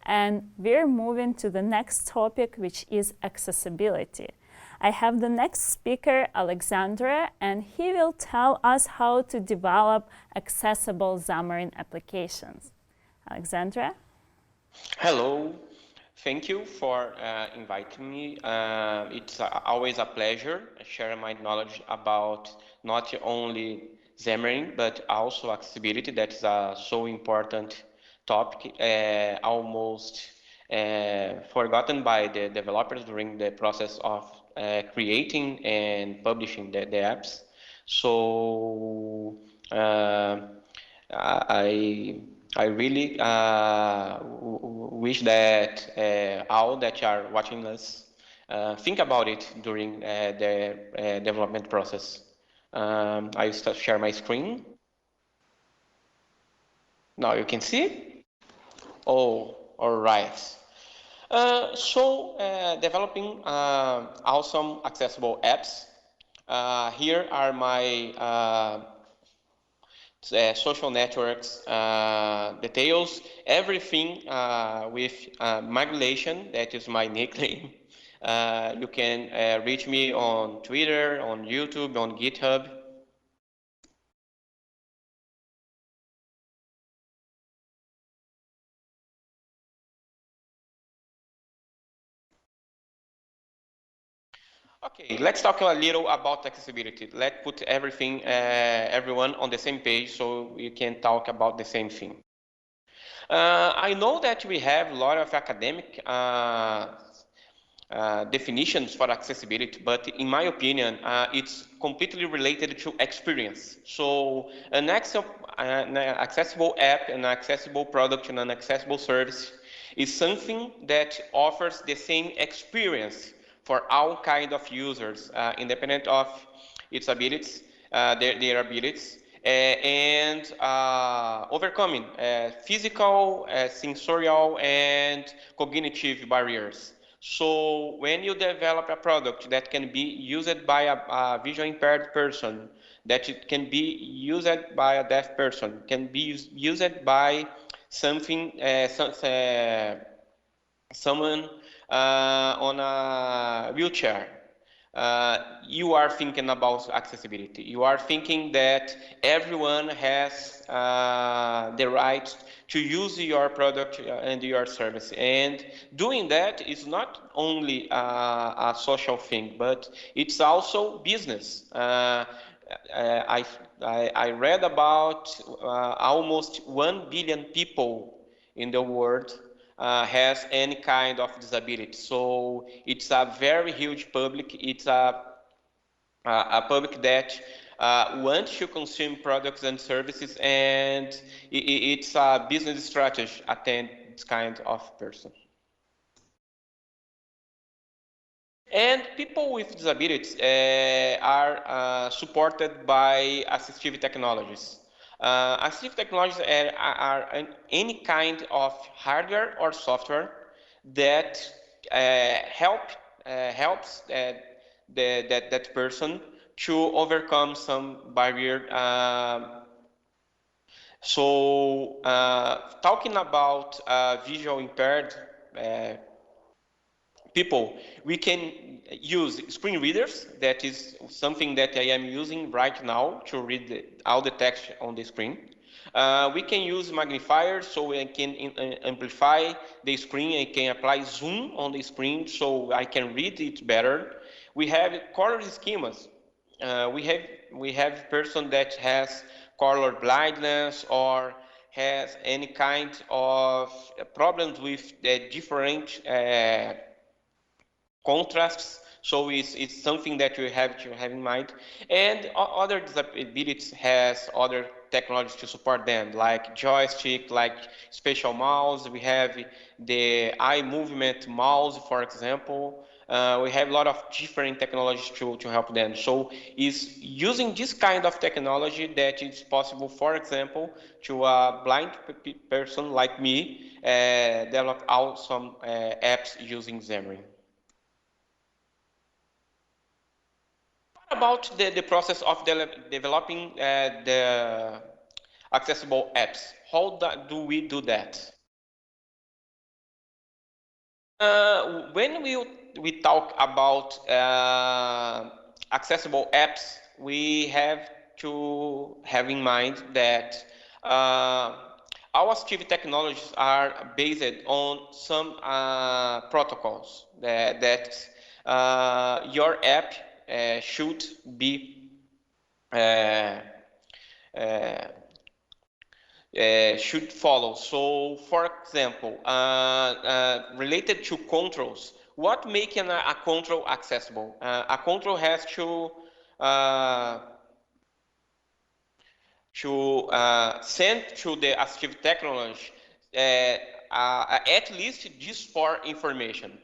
and we're moving to the next topic, which is accessibility. I have the next speaker, Alexandra, and he will tell us how to develop accessible Xamarin applications. Alexandra? Hello, thank you for inviting me. It's always a pleasure sharing my knowledge about not only Xamarin, but also accessibility. That is a so important topic, almost forgotten by the developers during the process of creating and publishing the apps. So I I really wish that all that are watching us think about it during the development process. I will share my screen. Now you can see. Oh, all right. Developing awesome accessible apps. Here are my social networks details, everything with Migration, that is my nickname. You can reach me on Twitter, on YouTube, on GitHub. Okay, let's talk a little about accessibility. Let's put everything, everyone on the same page so we can talk about the same thing. I know that we have a lot of academic definitions for accessibility, but in my opinion, it's completely related to experience. So an accessible app, an accessible product, and an accessible service is something that offers the same experience for all kind of users, independent of its abilities, their abilities, and overcoming physical, sensorial, and cognitive barriers. So when you develop a product that can be used by a visually impaired person, that it can be used by a deaf person, can be used by someone on a wheelchair, you are thinking about accessibility. You are thinking that everyone has the right to use your product and your service. And doing that is not only a social thing, but it's also business. I, I read about almost 1 billion people in the world has any kind of disability. So it's a very huge public. It's a public that wants to consume products and services, and it's a business strategy attend this kind of person. And people with disabilities are supported by assistive technologies. Assistive technologies are any kind of hardware or software that helps that person to overcome some barrier. Talking about visual impaired people, we can use screen readers. That is something that I am using right now to read all the text on the screen. We can use magnifiers, so I can amplify the screen. I can apply zoom on the screen so I can read it better. We have color schemas. We have person that has color blindness or has any kind of problems with the different contrasts. So it's something that you have to have in mind. And other disabilities has other technologies to support them, like joystick, like spatial mouse. We have the eye movement mouse, for example. We have a lot of different technologies to help them. So it's using this kind of technology that it's possible, for example, to a blind person like me, develop awesome apps using Xamarin. About the process of developing the accessible apps. How do we do that? When we talk about accessible apps, we have to have in mind that our assistive technologies are based on some protocols that your app should be uh, uh, should follow. So, for example, related to controls, what makes a control accessible? A control has uh, to send to the assistive technology at least this four information,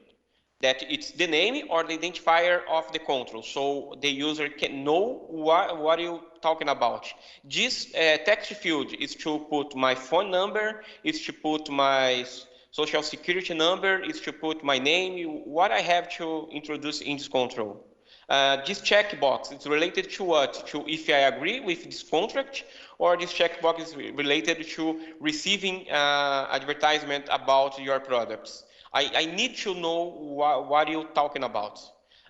that it's the name or the identifier of the control, so the user can know what you're talking about. This text field is to put my phone number, is to put my social security number, is to put my name, what I have to introduce in this control. This checkbox is related to what? To if I agree with this contract, or this checkbox is related to receiving advertisement about your products. I need to know what you're talking about.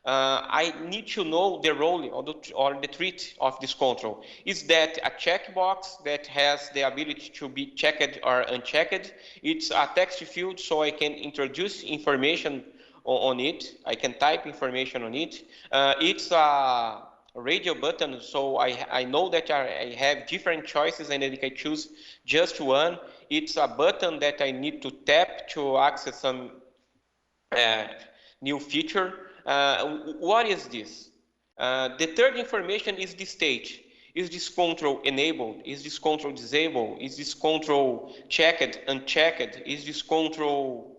I need to know the role or the treat of this control. Is that a checkbox that has the ability to be checked or unchecked? It's a text field, so I can introduce information on it. I can type information on it. It's a radio button, so I know that I have different choices and I can choose just one. It's a button that I need to tap to access some uh, new feature. What is this? The third information is the state. Is this control enabled? Is this control disabled? Is this control checked, unchecked? Is this control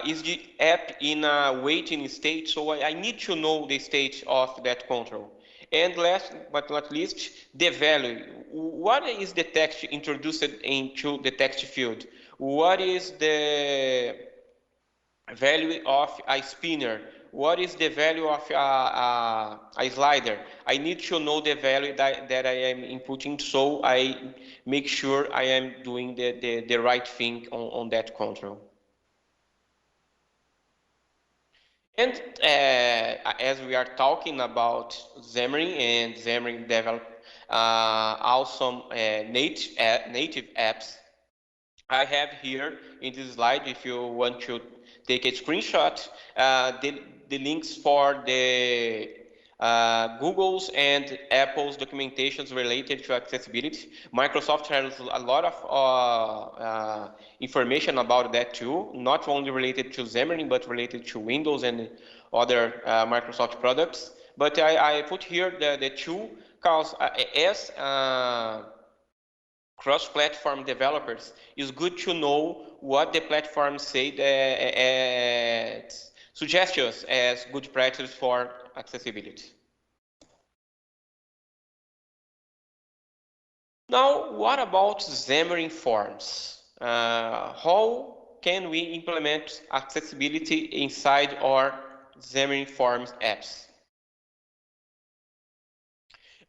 is the app in a waiting state? So I need to know the state of that control. And last but not least, the value. What is the text introduced into the text field? What is the value of a spinner? What is the value of a slider? I need to know the value that I am inputting, so I make sure I am doing the right thing on that control. And as we are talking about Xamarin, and Xamarin develop awesome native apps, I have here in this slide, if you want to take a screenshot, the links for the Google's and Apple's documentations related to accessibility. Microsoft has a lot of information about that too, not only related to Xamarin, but related to Windows and other Microsoft products. But I put here the two, because as cross-platform developers, it's good to know what the platforms say as suggestions as good practice for accessibility. Now, what about Xamarin Forms? How can we implement accessibility inside our Xamarin Forms apps?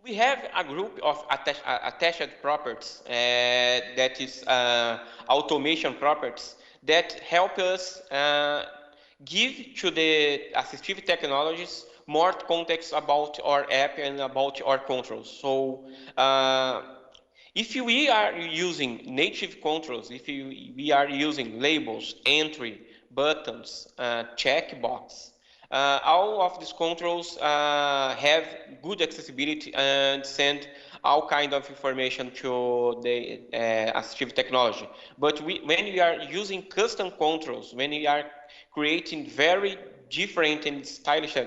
We have a group of attached properties that is automation properties that help us give to the assistive technologies more context about our app and about our controls. So if we are using native controls, if we are using labels, entry, buttons, checkbox, all of these controls have good accessibility and send all kind of information to the assistive technology. But when we are using custom controls, when we are creating very different and stylish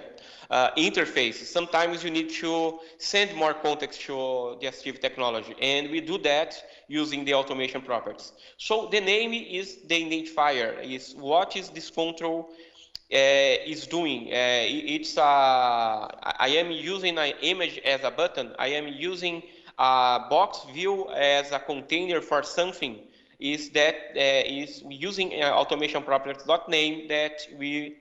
interfaces, sometimes you need to send more context to the assistive technology, and we do that using the automation properties. So the name is the identifier, is what is this control is doing. I am using an image as a button. I am using a box view as a container for something. Is that is using automation properties name that we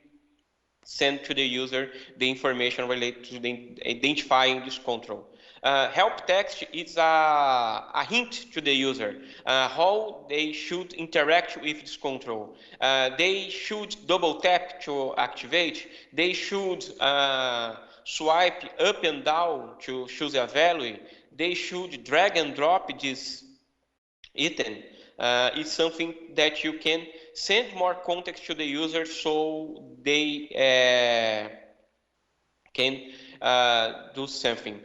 send to the user the information related to the identifying this control. Help text is a hint to the user how they should interact with this control. They should double tap to activate. They should swipe up and down to choose a value. They should drag and drop this item. It's something that you can send more context to the user so they can do something.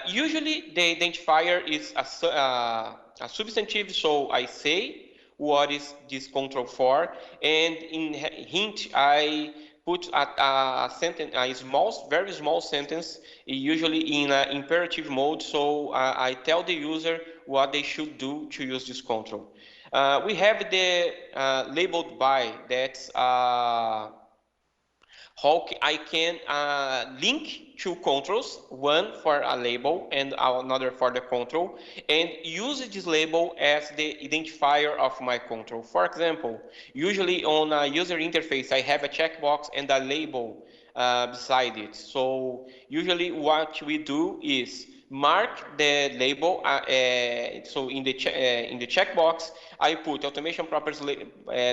Usually the identifier is a substantive, so I say what is this control for, and in hint I put a sentence, a small, very small sentence, usually in imperative mode, so I tell the user what they should do to use this control. We have the labeled by, that's how I can link two controls, one for a label and another for the control, and use this label as the identifier of my control. For example, usually on a user interface, I have a checkbox and a label beside it. So usually what we do is mark the label. So in the checkbox, I put automation properties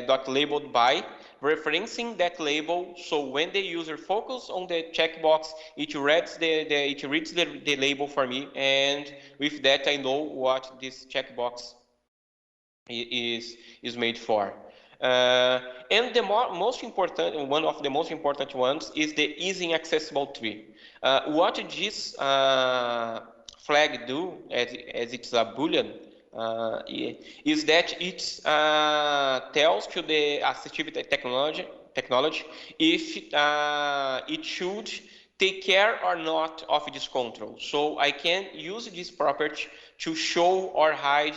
dot labeled by, referencing that label. So when the user focuses on the checkbox, it reads the label for me, and with that I know what this checkbox is made for. And the most important, one of the most important ones is the easy accessible tree. What this flag do, as it's a boolean, is that it tells to the assistive technology if it should take care or not of this control. So I can use this property to show or hide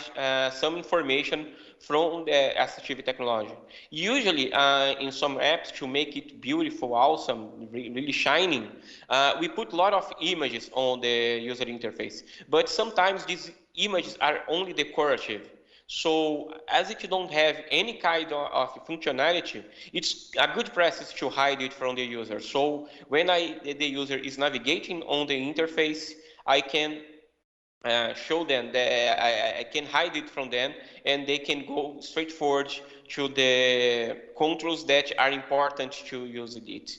some information from the assistive technology. Usually in some apps, to make it beautiful, awesome, really shining, we put a lot of images on the user interface. But sometimes these images are only decorative. So as it don't have any kind of functionality, it's a good practice to hide it from the user. So when the user is navigating on the interface, I can show them that I can hide it from them, and they can go straight forward to the controls that are important to use it.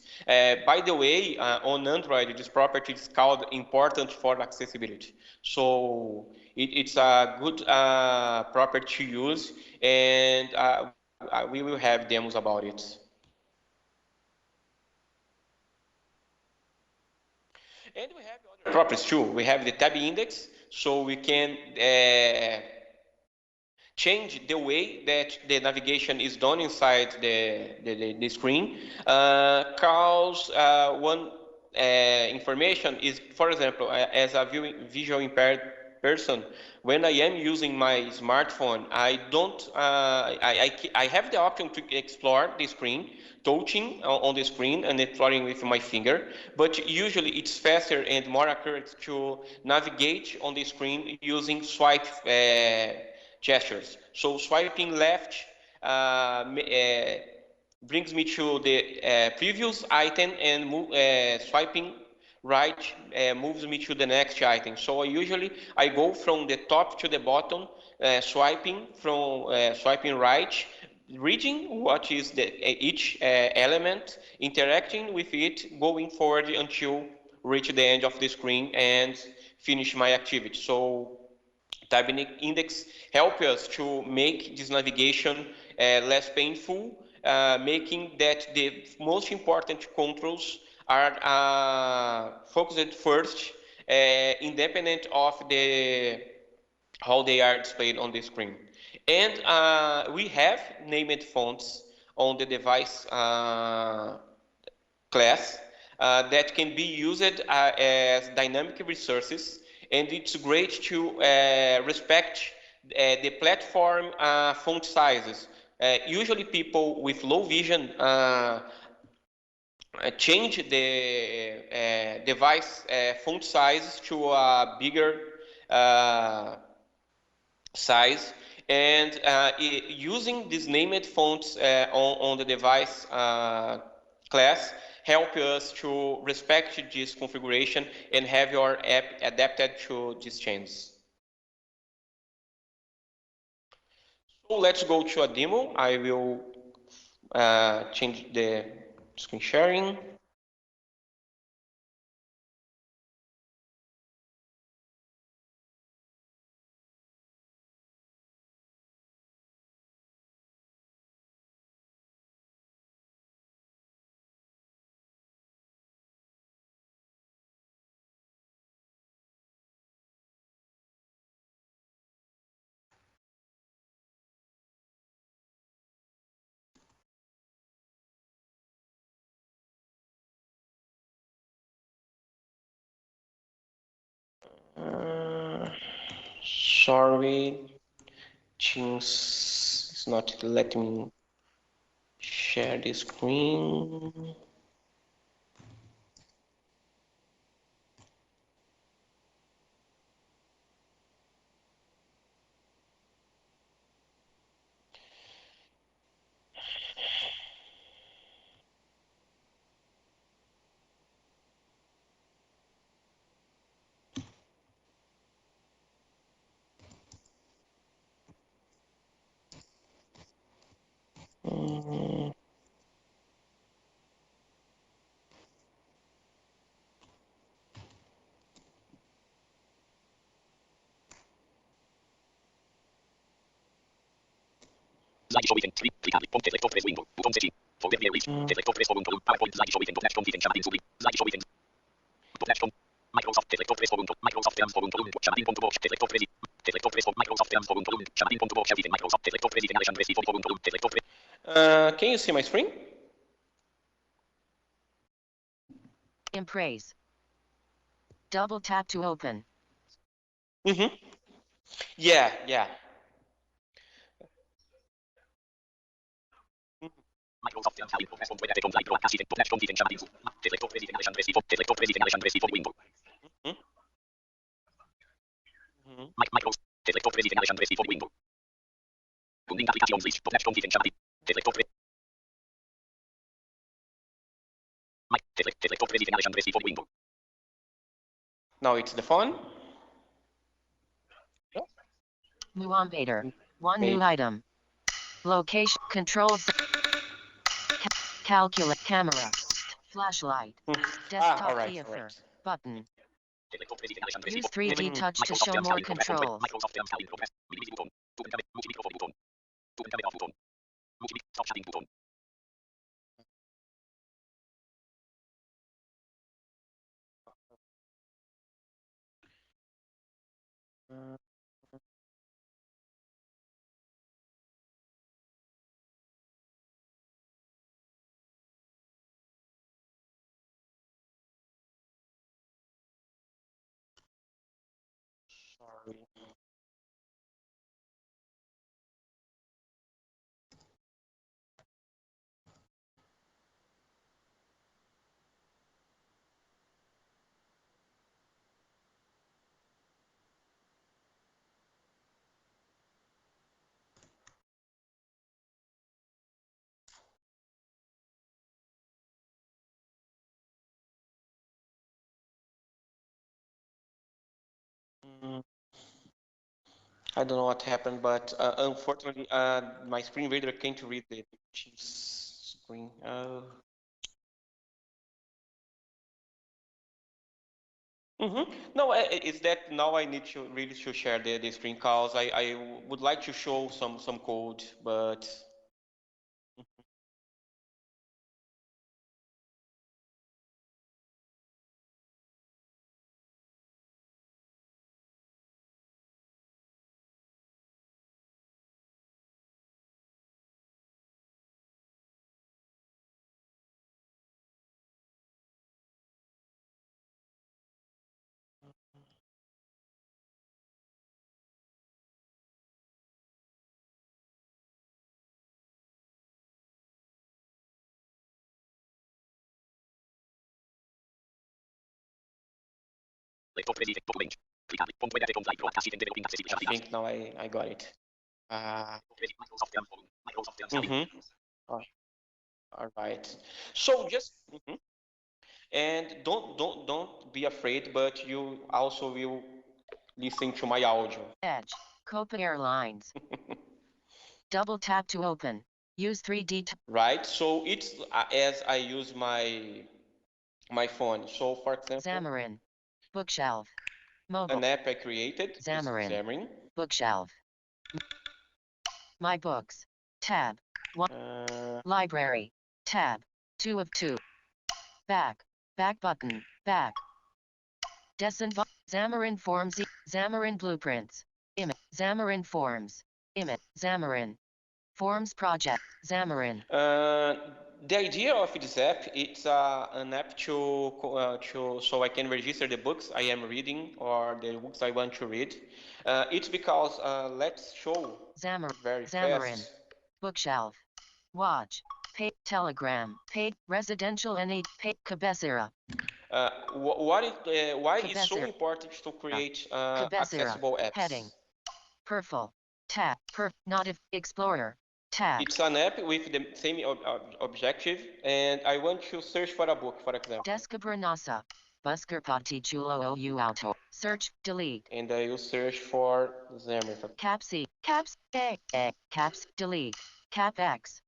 By the way, on Android, this property is called important for accessibility. So it's a good property to use, and we will have demos about it. And we have other properties too. We have the tab index, so we can change the way that the navigation is done inside the screen. Cause one information is, for example, as a visual impaired person, when I am using my smartphone, I don't, I have the option to explore the screen, touching on the screen and exploring with my finger, but usually it's faster and more accurate to navigate on the screen using swipe gestures. So swiping left brings me to the previous item, and swiping right moves me to the next item. So I go from the top to the bottom, swiping right, reading what is each element, interacting with it, going forward until reach the end of the screen and finish my activity. So tab index help us to make this navigation less painful, making that the most important controls are focused first, independent of how they are displayed on the screen. And we have named fonts on the device class that can be used as dynamic resources, and it's great to respect the platform font sizes. Usually people with low vision change the device font size to a bigger size, and using these named fonts on the device class help us to respect this configuration and have your app adapted to these changes. So let's go to a demo. I will change the screen sharing. Sorry, Teams is not letting me share the screen. Slideshow item 3. Clicable. Ponte selector 3 window. Botón setting. Folder view list. Selector 3 punto. PowerPoint slideshow item. Dash content Xamarin Subi. Slideshow item. Dash com. Microsoft selector 3 punto. Microsoft transform. Xamarin punto box. Selector 3. Selector 3 Microsoft transform. Xamarin punto box. Microsoft selector 3. Alexandre punto. Selector 3. Can you see my screen? Embrace. Double tap to open. Yeah. Microsoft Xamarin Progress on Web App on Live Broadcast Dash content Xamarin Subi. Selector 3. Alexandre Selector 3. Alexandre window. Microsoft selector 3. Alexandre window. Link applications list. Dash content Xamarin. Selector 3. Selector 3. Alexandre window. Now it's the phone. New invader. One new item. Location. Controls. Calculate. Camera. Flashlight. Desktop Alright. button. Selector 3. Alexandre Use 3D touch to show more controls. Microsoft Xamarin Progress. Button. Multi-microphone button. Camera button. Multi-stop chatting button. Sorry. I don't know what happened, but unfortunately, my screen reader can't read the screen. No, it's that now I need to really to share the screen calls. I would like to show some code, but Selector 3. Document. Clicable. Ponte Web App on Live Broadcast and developing accessible I think now I got it. Microsoft Transform. Microsoft Transform. All right. So just and don't be afraid, but you also will listen to my audio. Edge. Copa Airlines. Double tap to open. Use 3D. Right. So it's as I use my phone. So for example, Xamarin. Bookshelf. Mobile. an app I created is Xamarin. Xamarin. Bookshelf. My books. Tab. 1. Library. Tab. 2 of 2. Back. Back button. Back. Xamarin Forms. Xamarin Blueprints. Image. Xamarin Forms. Image. Xamarin. Forms Project. Xamarin. The idea of this app, it's an app to so I can register the books I am reading or the books I want to read. It's because let's show very Xamarin. fast. Bookshelf. Watch. Pay. Telegram. Paid. Residential NA. Paid. Cabecera. Why it's so Cabecera. important to create Cabecera. accessible apps? Heading. Purple. Tab. Not if. Explorer. Tab. It's an app with the same objective, and I want to search for a book, for example. Descubra NASA. Buscar Pati Chulo ou Auto. Search. Delete. And I will search for Xamarin. Capsi. Caps. A. Caps. Delete. Cap X.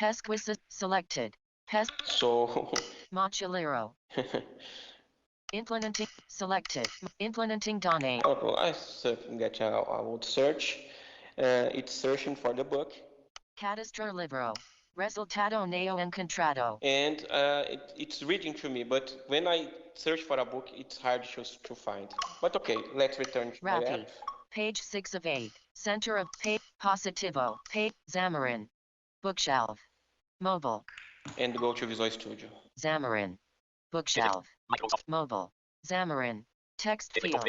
Pesquisa. Selected. So Machilero. Implementing. Selected. Implementing Dane. I get I would search. It's searching for the book. Cadastro Libro. Resultado neo encontrado. And it's reading to me, but when I search for a book, it's hard to find. But okay, let's return to the app. Page 6 of 8. Center of page. Positivo. Page. Xamarin. Bookshelf. Mobile. And go to Visual Studio. Xamarin. Bookshelf. Microsoft. Mobile. Xamarin. Text field.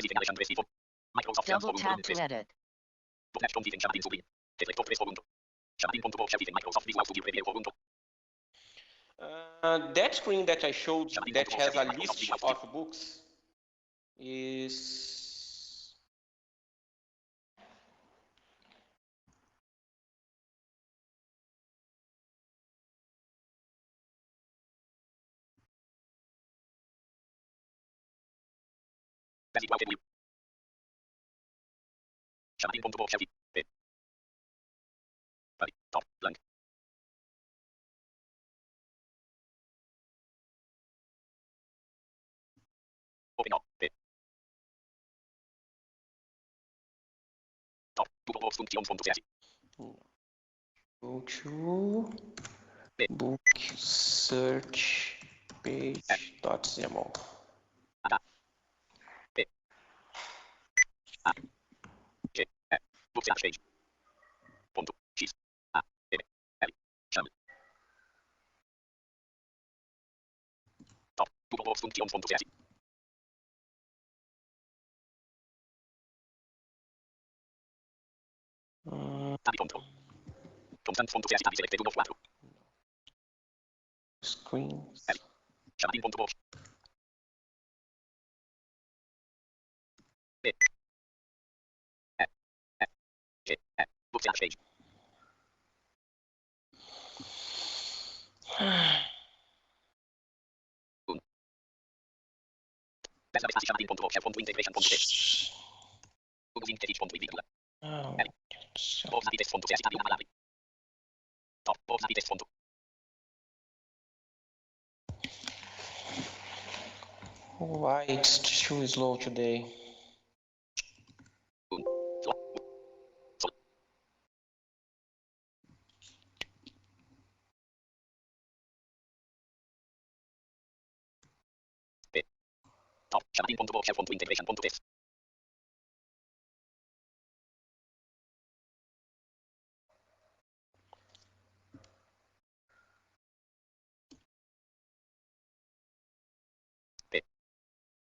Double tap to edit. That screen that I showed that has a list of books is Top blank. Open up. Top. Google Funktion von go to book search page.xml. Book search page. Ponto. X. A. M. L. Cham. Top. Google Funktion von Tabi.com. Constant fonto se tabi select 1 of 4. Screens. Xamarin.vox. Book search page. Best of Xamarin.vox. Fonto integration.txt. Google Synthetic.vid. Box native fonto se tabi analyze. Top. Box native fonto. Why it's too slow today? Top. Xamarin.vox. Fonto integration.txt.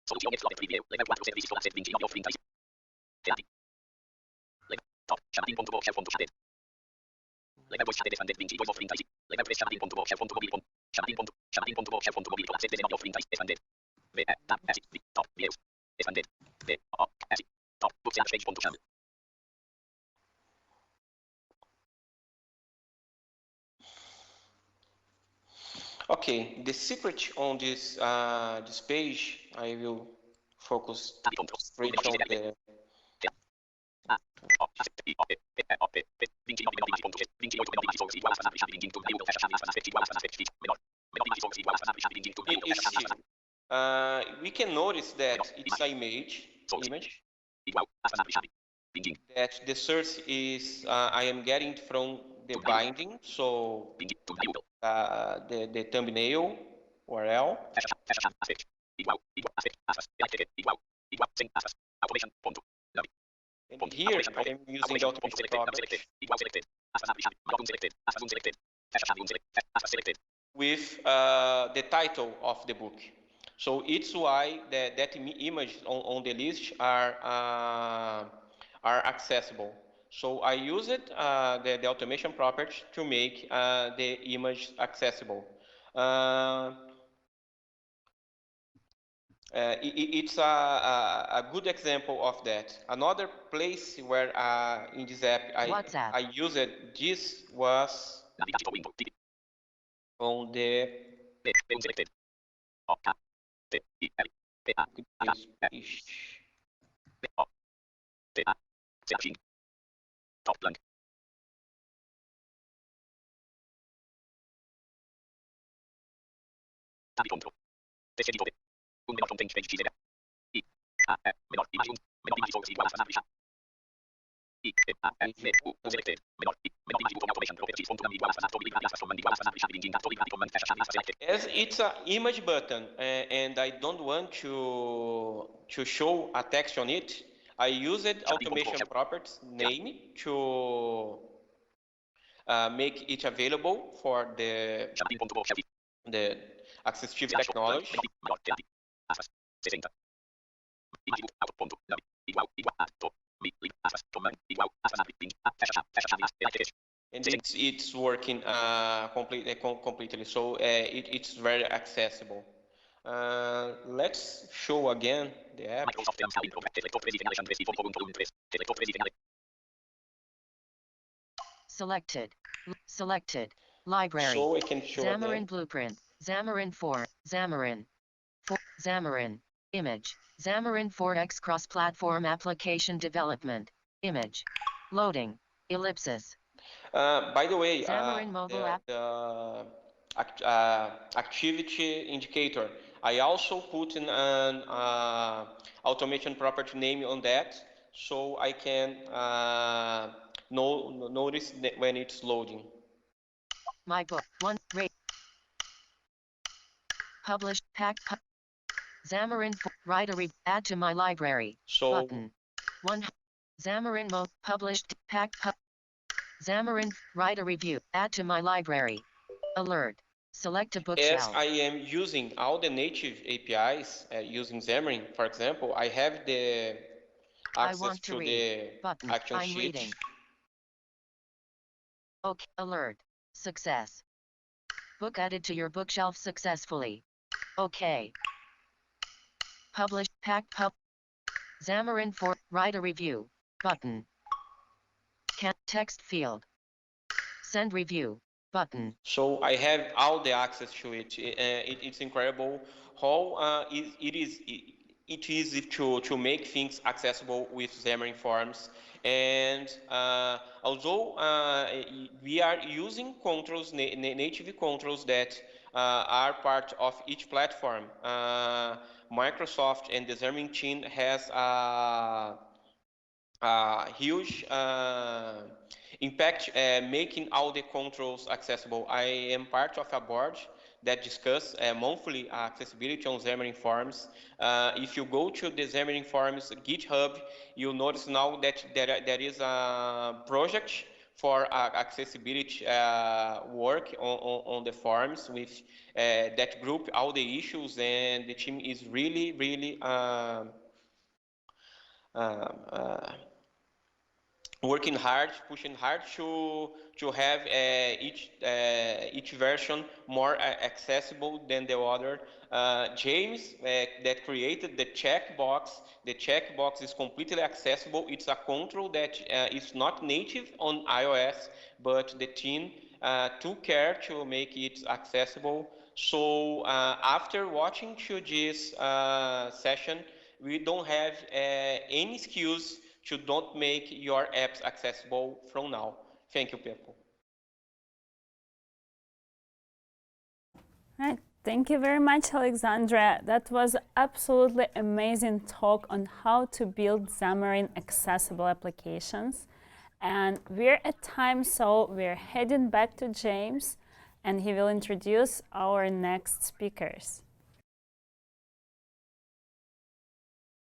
Soluciones Flood Preview. Level 4 Services Class 29 of 30. Creati. Level. Top. Xamarin.vox. Fonto Shaded. Level 2 Shaded Expanded 22 of 30. Level 3 Xamarin.vox. Fonto Mobile. Xamarin.vox. Fonto Mobile Class 19 of 30. Expanded. V. Tab. S. V. Top. Views. Expanded. V. O. S. Top. Book search page. Fonto Sham. Okay, the secret on this page, I will focus straight on the. We can notice that it's an image that the source is I am getting from the binding, so the thumbnail URL. And here I am using the automation property with the title of the book. So it's why that image on the list are accessible. So I use it the automation property to make the image accessible. It's a good example of that. Another place where in this app I used it, this was on the as it's an image button and I don't want to show a text on it, I use it automation properties name to make it available for the assistive technology. And it's working completely, so it's very accessible. Let's show again the app. Selected. Library. So I can show Xamarin again. Blueprint. Xamarin 4. Xamarin. Xamarin. Image. Xamarin 4X cross-platform application development. Image. Loading. Ellipsis. By the way, Xamarin mobile app. the activity indicator, I also put in an automation property name on that, so I can notice that when it's loading. My book. One rate. Published. Pack. Xamarin. Write a add to my library. So button. One. Xamarin mode. Published. Pack. Xamarin. Write a review. Add to my library. Alert. Select a bookshelf. as I am using all the native APIs using Xamarin, for example, I have the access to the button. action I'm sheet. reading. Okay. Alert. Success. Book added to your bookshelf successfully. Okay. Publish. Pack. Xamarin 4. Write a review. Button. Text field. Send review. Button. So I have all the access to it. It's incredible how it is easy to make things accessible with Xamarin Forms. And although we are using controls, native controls that are part of each platform, Microsoft and the Xamarin team has huge impact making all the controls accessible. I am part of a board that discuss monthly accessibility on Xamarin Forms. If you go to the Xamarin Forms GitHub, you'll notice now that there is a project for accessibility work on the forms with that group all the issues, and the team is really working hard, pushing hard to have each version more accessible than the other. James that created the checkbox. The checkbox is completely accessible. It's a control that is not native on iOS, but the team took care to make it accessible. So after watching to this session, we don't have any excuse to don't make your apps accessible from now. Thank you, people. Right. Thank you very much, Alexandra. That was absolutely amazing talk on how to build Xamarin accessible applications. And we're at time, so we're heading back to James, and he will introduce our next speakers.